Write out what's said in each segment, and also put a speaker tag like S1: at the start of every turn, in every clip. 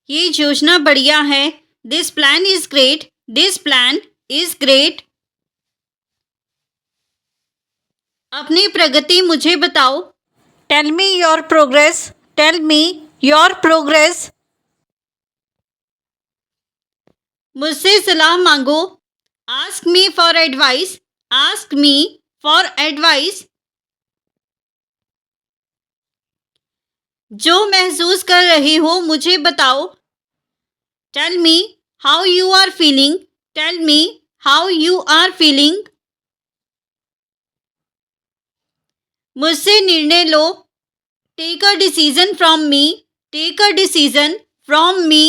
S1: ये योजना बढ़िया है। This plan is great. This plan is great. अपनी प्रगति मुझे बताओ। Tell me your progress. Tell me your progress. मुझसे सलाह मांगो। Ask me for advice. Ask me for advice. जो महसूस कर रही हो मुझे बताओ। Tell me how you are feeling. Tell me how you are feeling. मुझसे निर्णय लो। Take a decision from me. Take a decision from me.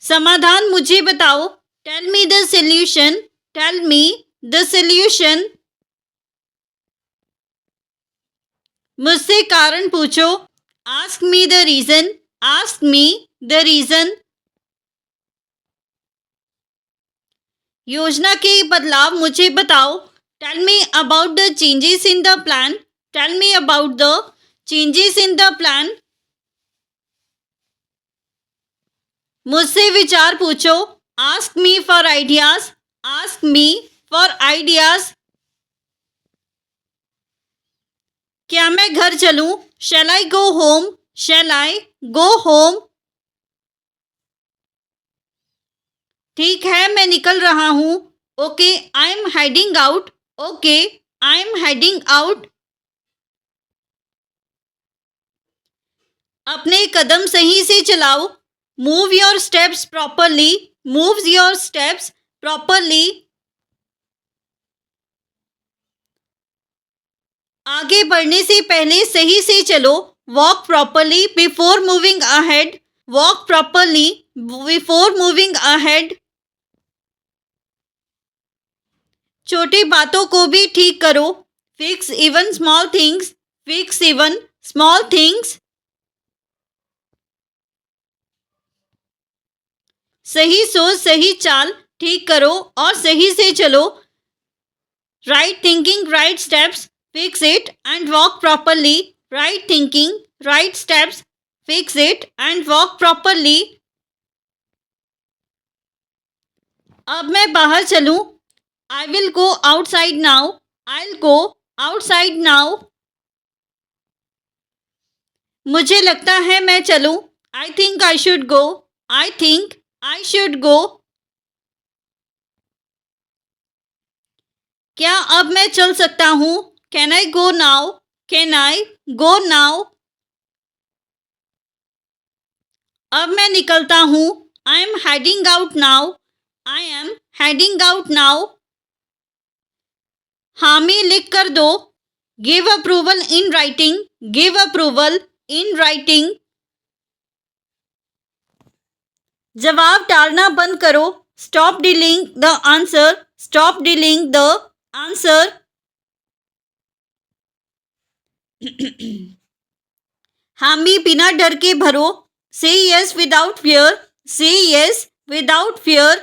S1: समाधान मुझे बताओ। Tell me the solution. Tell me the solution. मुझसे कारण पूछो। Ask me the reason. Ask me the reason. योजना के बदलाव मुझे बताओ। Tell me about the changes in the plan. Tell me about the changes in the plan. मुझसे विचार पूछो। Ask me for ideas. Ask me for ideas. क्या मैं घर चलूं? Shall I go home? Shall I go home? ठीक है, मैं निकल रहा हूँ। Okay, I am heading out. Okay, I am heading out. अपने कदम सही से चलाओ। Move your steps properly. Move your steps properly. आगे बढ़ने से पहले सही से चलो। Walk properly before moving ahead. Walk properly before moving ahead. छोटी बातों को भी ठीक करो। Fix even small things. Fix even small things. सही सोच सही चाल। ठीक करो और सही से चलो। Right thinking right steps. Fix it and walk properly. Right thinking right steps. Fix it and walk properly. अब मैं बाहर चलूं। आई will go outside now. I will go outside now. मुझे लगता है मैं चलूं। I think I should go. I think I should go. क्या अब मैं चल सकता हूँ? Can I go now? Can I go now? अब मैं निकलता हूँ। आई am heading out now. I am heading out now. हामी लिख कर दो। Give approval in writing. Give approval in writing. जवाब टालना बंद करो। Stop delaying the answer. Stop delaying the answer. हामी बिना डर के भरो। Say yes without fear. Say yes without fear.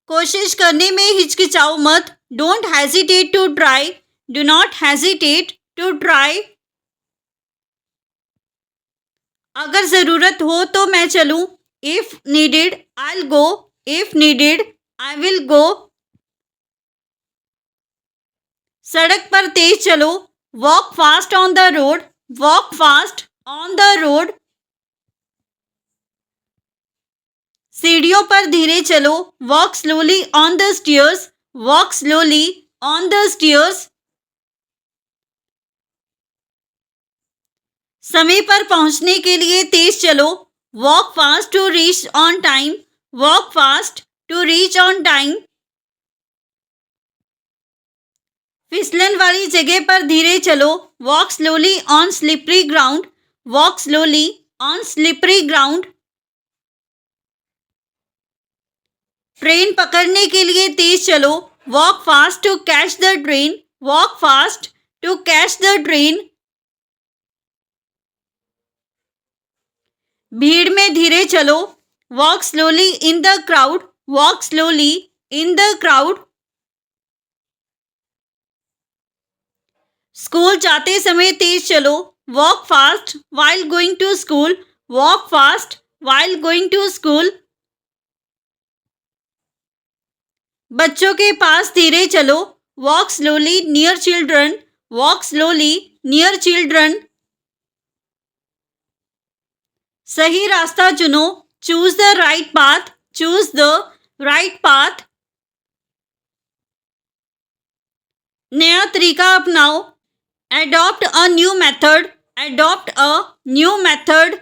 S1: कोशिश करने में हिचकिचाओ मत। Don't hesitate to try. Do not hesitate to try. अगर ज़रूरत हो तो मैं चलूं। If needed I will go. If needed I will go. सड़क पर तेज चलो। Walk fast on the road. Walk fast on the road. सीढ़ियों पर धीरे चलो। Walk slowly on the stairs. Walk slowly on the stairs. समय पर पहुंचने के लिए तेज चलो। Walk fast to reach on time. Walk fast to reach on time. फिसलन वाली जगह पर धीरे चलो। Walk slowly on slippery ground. Walk slowly on slippery ground. Train पकड़ने के लिए तेज चलो। Walk fast to catch the train. Walk fast to catch the train. भीड़ में धीरे चलो। Walk slowly in the crowd. Walk slowly in the crowd. School जाते समय तेज चलो। walk fast while going to school, walk fast while going to school. बच्चों के पास धीरे चलो, walk slowly near children, walk slowly near children. सही रास्ता चुनो, choose the right path, choose the right path. नया तरीका अपनाओ, adopt a new method, adopt a new method.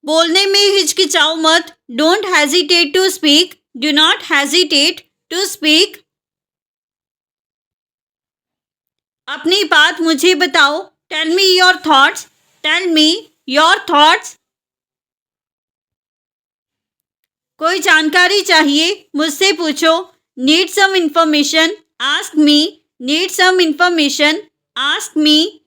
S1: बोलने में हिचकिचाओ मत, don't hesitate to speak, do not hesitate to speak. अपनी बात मुझे बताओ, tell me your thoughts, tell me your thoughts. कोई जानकारी चाहिए, मुझसे पूछो, need some information, ask me, need some information, ask me.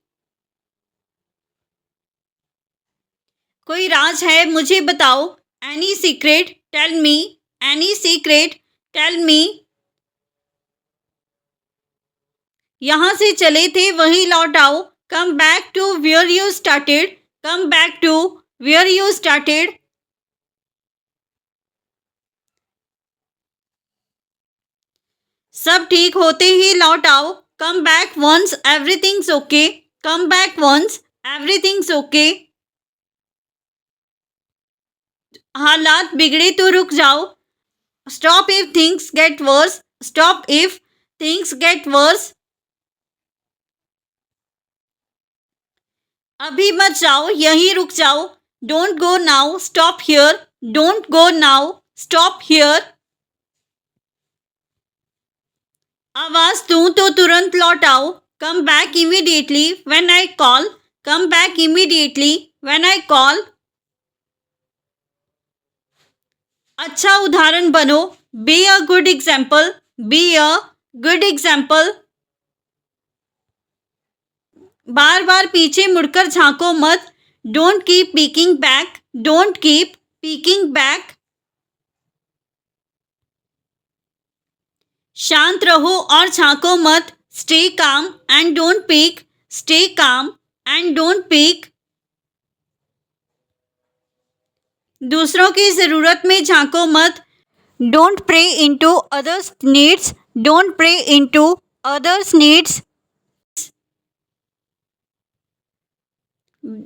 S1: कोई राज है, मुझे बताओ, any secret, tell me, any secret, tell me. यहाँ से चले थे वहीं लौट आओ, come back to where you started, come back to where you started. सब ठीक होते ही लौट आओ, come back once everything's okay, come back once everything's okay. हालात बिगड़े तो रुक जाओ, stop if things get worse, stop if things get worse. अभी मत जाओ, यहीं रुक जाओ, don't go now, stop here, don't go now, stop here. आवाज दूं तो तुरंत लौट आओ, come back immediately when I call, come back immediately when I call. अच्छा उदाहरण बनो, be a good example, be a good example. बार बार पीछे मुड़कर झांको मत, don't keep peeking back, don't keep peeking back. शांत रहो और झांको मत, stay calm and don't peek, stay calm and don't peek. दूसरों की ज़रूरत में झांको मत, don't pray into others' needs, don't pray into others' needs.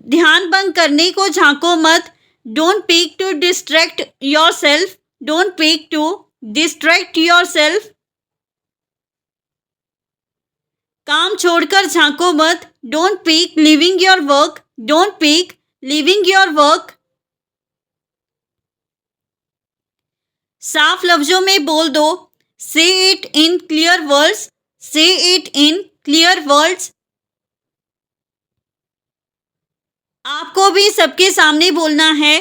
S1: ध्यान भंग करने को झांको मत, don't peek to distract yourself, don't peek to distract yourself. काम छोड़कर झांको मत, don't peek leaving your work, don't peek leaving your work. साफ लफ्जों में बोल दो, say it in clear words, say it in clear words. आपको भी सबके सामने बोलना है,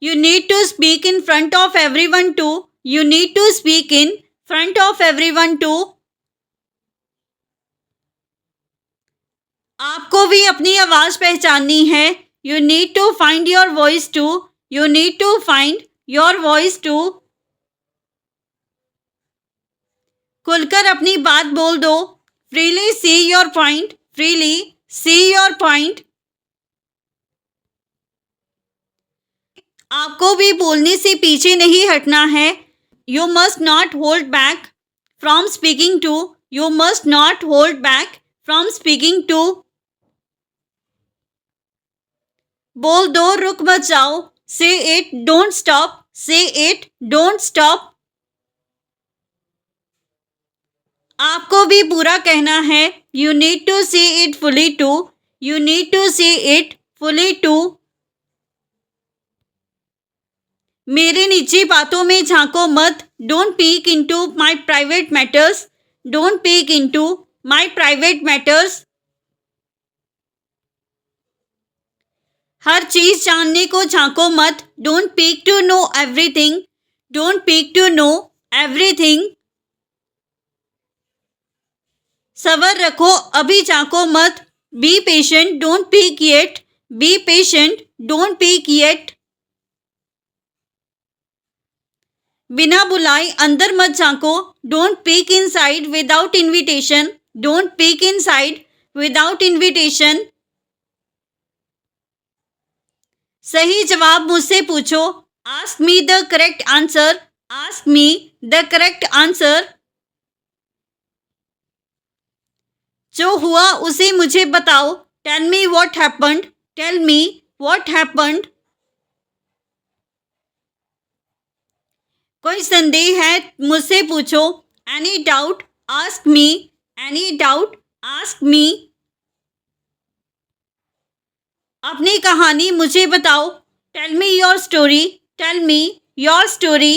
S1: you need to speak in front of everyone too, you need to speak in front of everyone too. आपको भी अपनी आवाज़ पहचाननी है, you need to find your voice too, you need to find your voice too. खुलकर अपनी बात बोल दो, freely say your point, freely say your point. आपको भी बोलने से पीछे नहीं हटना है, you must not hold back from speaking to, you must not hold back from speaking to. बोल दो, रुक मत जाओ, say it, don't stop, say it, don't stop. आपको भी पूरा कहना है, you need to say it fully too, you need to say it fully too. मेरे निजी बातों में झांको मत, don't peek into my private matters, don't peek into my private matters. हर चीज जानने को झांको मत, don't peek to know everything, don't peek to know everything. सबर रखो, अभी झांको मत, be patient, don't peek yet, be patient, don't peek yet. बिना बुलाए अंदर मत झांको, don't peek inside without invitation, Don't peek inside without invitation. सही जवाब मुझसे पूछो. Ask me the correct answer. Ask me the correct answer. जो हुआ उसे मुझे बताओ. Tell me what happened. Tell me what happened. कोई संदेह है मुझसे पूछो. Any doubt? Ask me. Any doubt? Ask me. अपनी कहानी मुझे बताओ. Tell me your story. Tell me your story.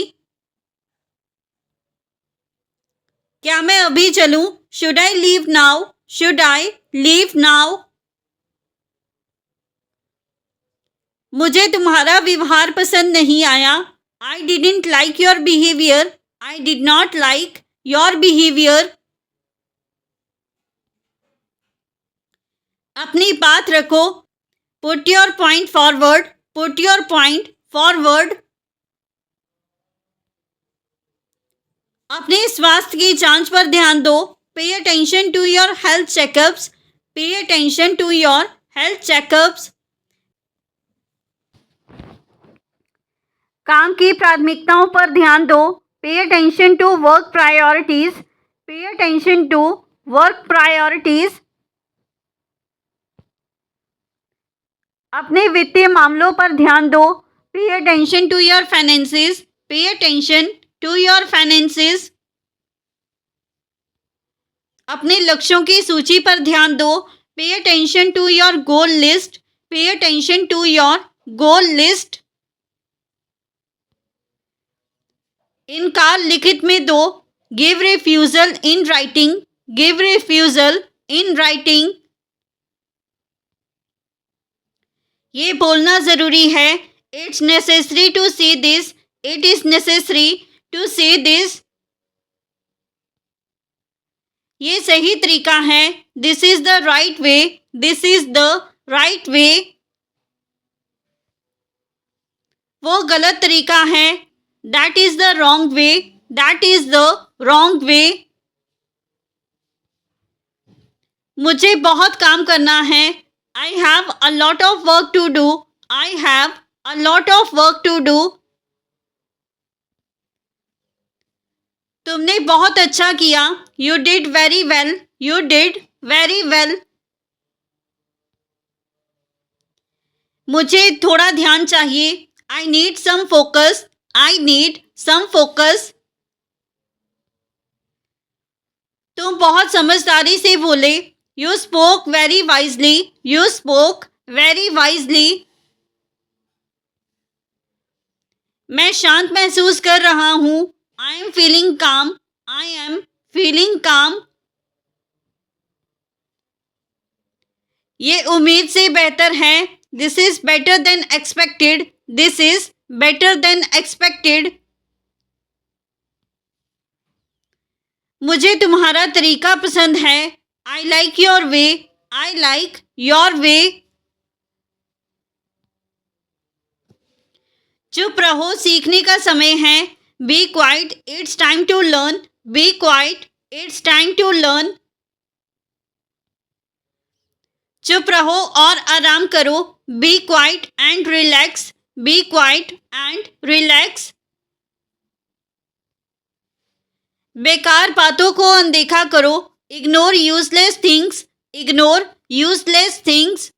S1: क्या मैं अभी चलूं? Should I leave now? Should I leave now? मुझे तुम्हारा व्यवहार पसंद नहीं आया. I didn't like your behavior. I did not like your behavior. अपनी बात रखो. Put your point forward. Put your point forward. अपने स्वास्थ्य की जांच पर ध्यान दो. Pay attention to your health checkups. Pay attention to your health checkups. काम की प्राथमिकताओं पर ध्यान दो. Pay attention to work priorities. Pay attention to work priorities. अपने वित्तीय मामलों पर ध्यान दो. Pay attention to your finances. Pay attention to your finances. अपने लक्ष्यों की सूची पर ध्यान दो. Pay attention to your goal list. Pay attention to your goal list. इनकार लिखित में दो. Give refusal in writing. Give refusal in writing. ये बोलना ज़रूरी है. It's necessary to say this. It is necessary to say this. ये सही तरीका है. This is the right way. This is the right way. वो गलत तरीका है. That is the wrong way. That is the wrong way. मुझे बहुत काम करना है. I have a lot of work to do. I have a lot of work to do. तुमने बहुत अच्छा किया. You did very well. You did very well. मुझे थोड़ा ध्यान चाहिए. I need some focus. I need some focus. तुम बहुत समझदारी से बोले. You spoke very wisely. You spoke very wisely. मैं शांत महसूस कर रहा हूँ. I am feeling calm. I am feeling calm. ये उम्मीद से बेहतर है. This is better than expected. This is better than expected. मुझे तुम्हारा तरीका पसंद है. I like your way. I like your way. चुप रहो, सीखने का समय है. Be quiet. It's time to learn. Be quiet. It's time to learn. चुप रहो और आराम करो. Be quiet and relax. Be quiet and relax. बेकार बातों को अनदेखा करो. Ignore useless things. Ignore useless things.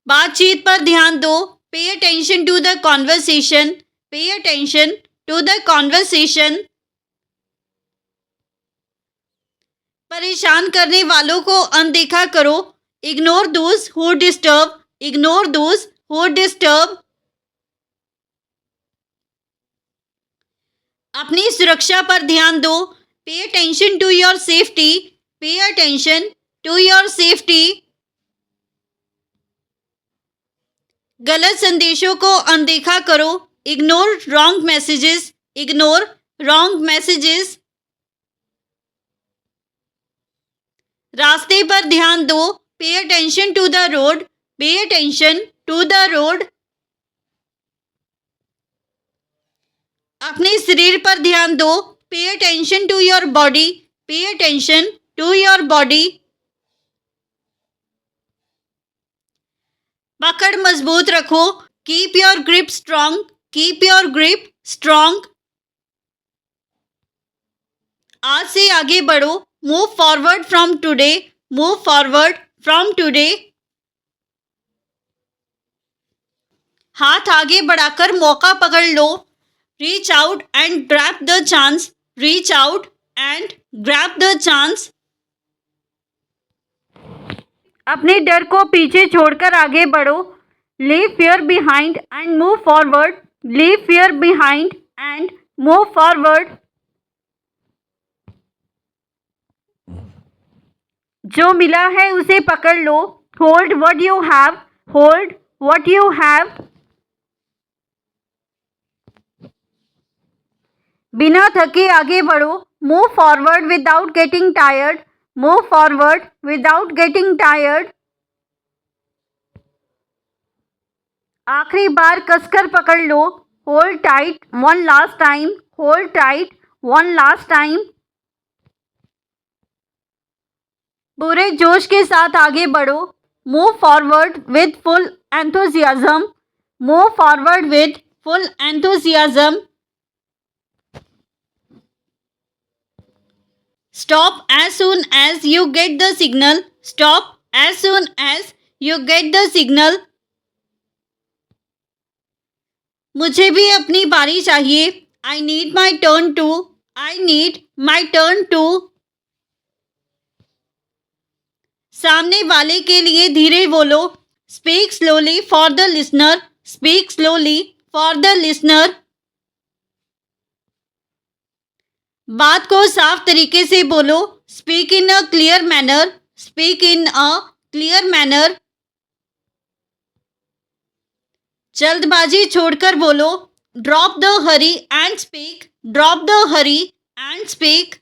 S1: बातचीत पर ध्यान दो. Pay attention to the conversation. Pay attention to the conversation. परेशान करने वालों को अनदेखा करो. Ignore those who disturb. Ignore those who disturb. अपनी सुरक्षा पर ध्यान दो. Pay attention to your safety. Pay attention to your safety. गलत संदेशों को अनदेखा करो. Ignore wrong messages. Ignore wrong messages. रास्ते पर ध्यान दो. Pay attention to the road. Pay attention to the road. अपने शरीर पर ध्यान दो. Pay attention to your body, pay attention to your body. पकड़ मजबूत रखो, keep your grip strong, keep your grip strong. आज से आगे बढ़ो, move forward from today, move forward from today. हाथ आगे बढ़ाकर मौका पकड़ लो, reach out and grab the chance, reach out and grab the chance. अपने डर को पीछे छोड़कर आगे बढ़ो, leave fear behind and move forward, leave fear behind and move forward. जो मिला है उसे पकड़ लो, hold what you have, hold what you have. बिना थके आगे बढ़ो, move forward without getting tired, move forward without getting tired. आखिरी बार कसकर पकड़ लो, hold tight one last time, hold tight one last time. पूरे जोश के साथ आगे बढ़ो, move forward with full enthusiasm, move forward with full enthusiasm. Stop as soon as you get the signal, stop as soon as you get the signal. मुझे भी अपनी बारी चाहिए, I need my turn too, I need my turn too. सामने वाले के लिए धीरे बोलो, speak slowly for the listener, speak slowly for the listener. बात को साफ तरीके से बोलो, speak in a clear manner, speak in a clear manner. जल्दबाजी छोड़कर बोलो, drop the hurry and speak, drop the hurry and speak.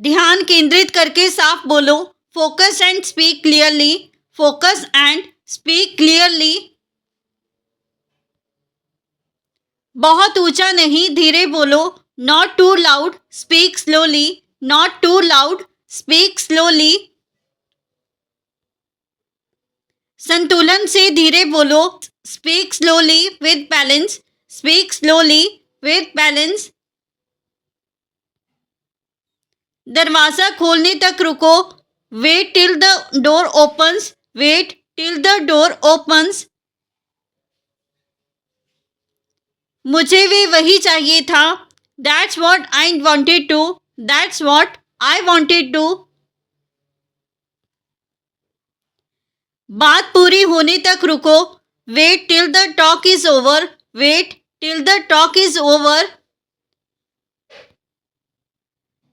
S1: ध्यान केंद्रित करके साफ बोलो, focus and speak clearly, focus and speak clearly. बहुत ऊंचा नहीं, धीरे बोलो, not too loud, speak slowly, not too loud, speak slowly. संतुलन से धीरे बोलो, speak slowly with balance, speak slowly with balance. दरवाज़ा खोलने तक रुको, wait till the door opens, wait till the door opens. मुझे भी वही चाहिए था, that's what I wanted too, that's what I wanted too. बात पूरी होने तक रुको, wait till the talk is over, wait till the talk is over.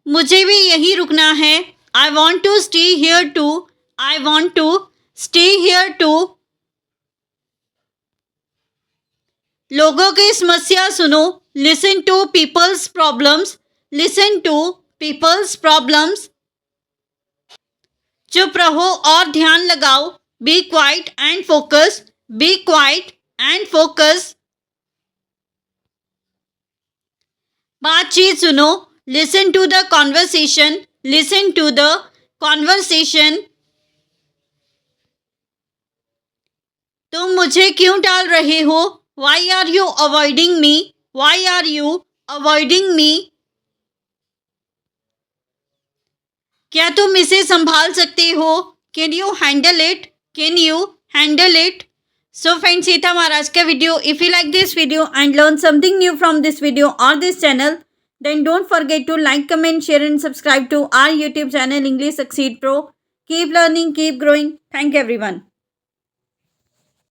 S1: मुझे भी यही रुकना है, I want to stay here too, I want to stay here too. लोगों की समस्या सुनो, listen to people's problems, listen to people's problems. चुप रहो और ध्यान लगाओ, be quiet and focus, be quiet and focus. बातचीत सुनो, listen to the conversation, listen to the conversation. तुम मुझे क्यों टाल रहे हो, why are you avoiding me, why are you avoiding me. क्या तुम इसे संभाल सकते हो, can you handle it, can you handle it. So friends, ये था हमारा आज का video. If you like this video and learn something new from this video और this channel, then don't forget to like, comment, share and subscribe to our YouTube channel English Succeed Pro. Keep learning, keep growing. Thank you everyone.